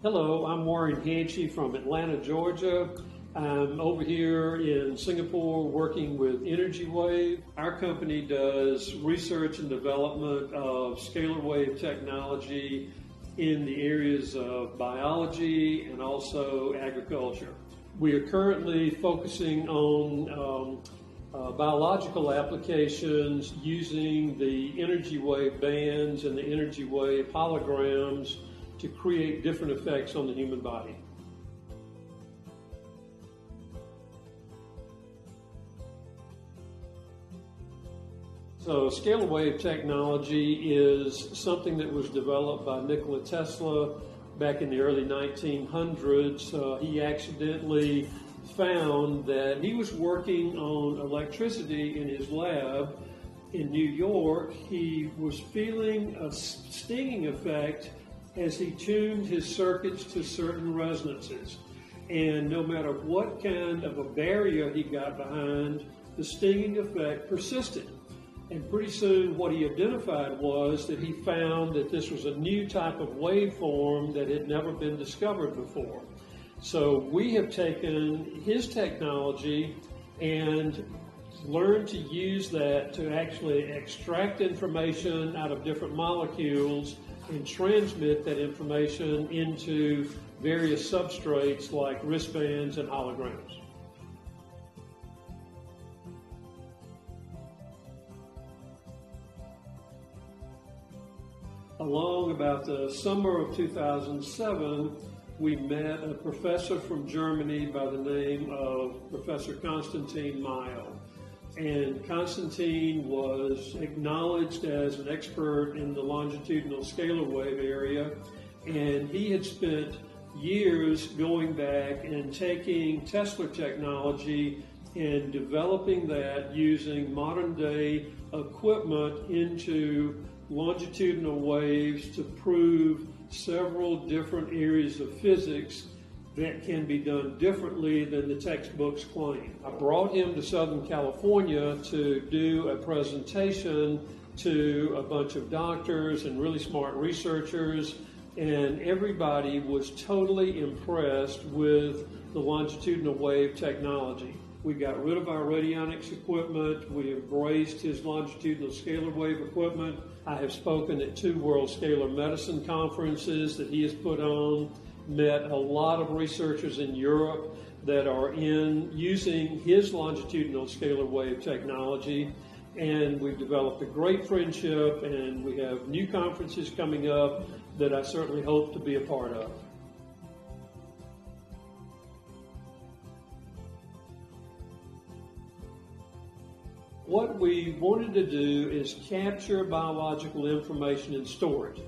Hello, I'm沃倫漢奇from Atlanta, Georgia. I'm over here in Singapore working with Energy Wave. Our company does research and development of scalar wave technology in the areas of biology and also agriculture. We are currently focusing on biological applications using the energy wave bands and the energy wave holograms to create different effects on the human body. So scalar wave technology is something that was developed by Nikola Tesla back in the early 1900s. He accidentally found that he was working on electricity in his lab in New York. He was feeling a stinging effect as he tuned his circuits to certain resonances. And no matter what kind of a barrier he got behind, the stinging effect persisted. And pretty soon what he identified was that he found that this was a new type of waveform that had never been discovered before. So we have taken his technology and learned to use that to actually extract information out of different molecules and transmit that information into various substrates like wristbands and holograms. Along about the summer of 2007, we met a professor from Germany by the name of Professor Konstantin Mayo. And Konstantin was acknowledged as an expert in the longitudinal scalar wave area, and he had spent years going back and taking Tesla technology and developing that using modern day equipment into longitudinal waves to prove several different areas of physics that can be done differently than the textbooks claim. I brought him to Southern California to do a presentation to a bunch of doctors and really smart researchers, and everybody was totally impressed with the longitudinal wave technology. We got rid of our radionics equipment. We embraced his longitudinal scalar wave equipment. I have spoken at 2 World Scalar Medicine conferences that he has put on, met a lot of researchers in Europe that are using his longitudinal scalar wave technology, and we've developed a great friendship, and we have new conferences coming up that I certainly hope to be a part of. What we wanted to do is capture biological information and store it.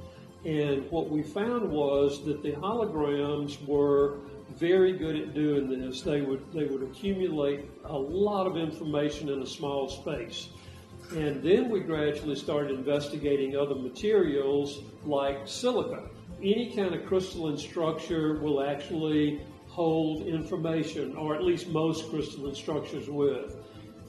And what we found was that the holograms were very good at doing this. They would accumulate a lot of information in a small space. And then we gradually started investigating other materials like silica. Any kind of crystalline structure will actually hold information, or at least most crystalline structures will.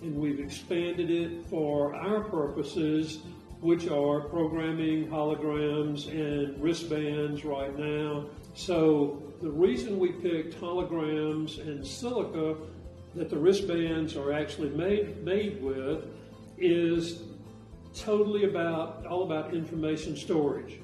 And we've expanded it for our purposes, which are programming holograms and wristbands right now. So the reason we picked holograms and silica that the wristbands are actually made with is totally all about information storage.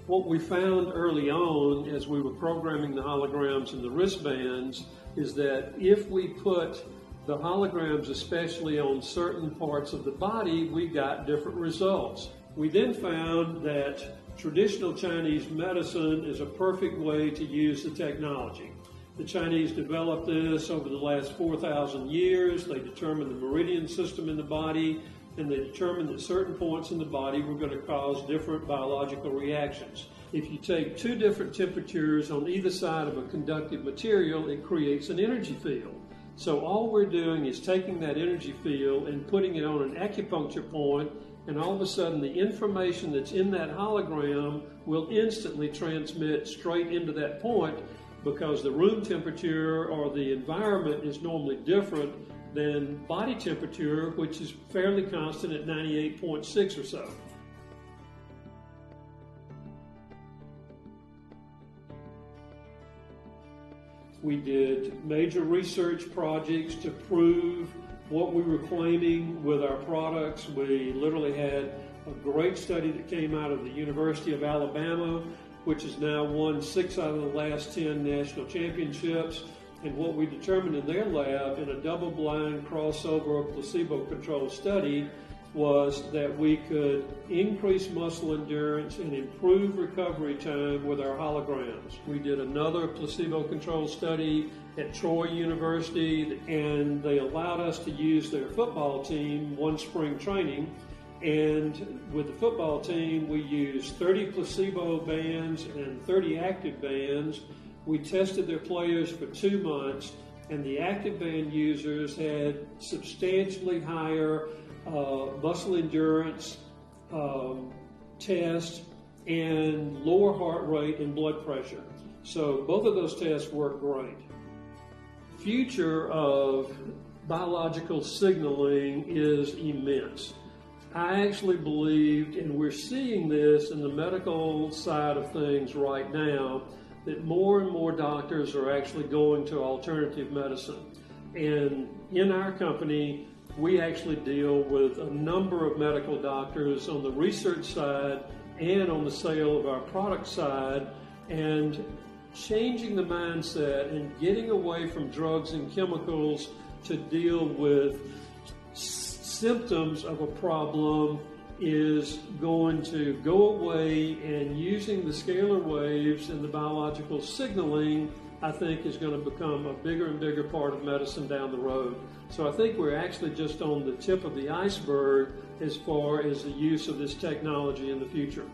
What we found early on as we were programming the holograms and the wristbands is that if we put the holograms especially on certain parts of the body, we got different results. We then found that traditional Chinese medicine is a perfect way to use the technology. The Chinese developed this over the last 4,000 years. They determined the meridian system in the body, and they determined that certain points in the body were going to cause different biological reactions. If you take 2 different temperatures on either side of a conductive material, it creates an energy field. So all we're doing is taking that energy field and putting it on an acupuncture point, and all of a sudden the information that's in that hologram will instantly transmit straight into that point, because the room temperature or the environment is normally different than body temperature, which is fairly constant at 98.6 or so. We did major research projects to prove what we were claiming with our products. We literally had a great study that came out of the University of Alabama, which has now won 6 out of the last 10 national championships. And what we determined in their lab in a double-blind crossover placebo-controlled study was that we could increase muscle endurance and improve recovery time with our holograms. We did another placebo-controlled study at Troy University, and they allowed us to use their football team one spring training. And with the football team, we used 30 placebo bands and 30 active bands. We tested their players for 2 months, and the active band users had substantially higher muscle endurance test and lower heart rate and blood pressure. So both of those tests worked great. Future of biological signaling is immense. I actually believed, and we're seeing this in the medical side of things right now, that more and more doctors are actually going to alternative medicine. And in our company, we actually deal with a number of medical doctors on the research side and on the sale of our product side, and changing the mindset and getting away from drugs and chemicals to deal with symptoms of a problem is going to go away, and using the scalar waves and the biological signaling, I think, is going to become a bigger and bigger part of medicine down the road. So I think we're actually just on the tip of the iceberg as far as the use of this technology in the future.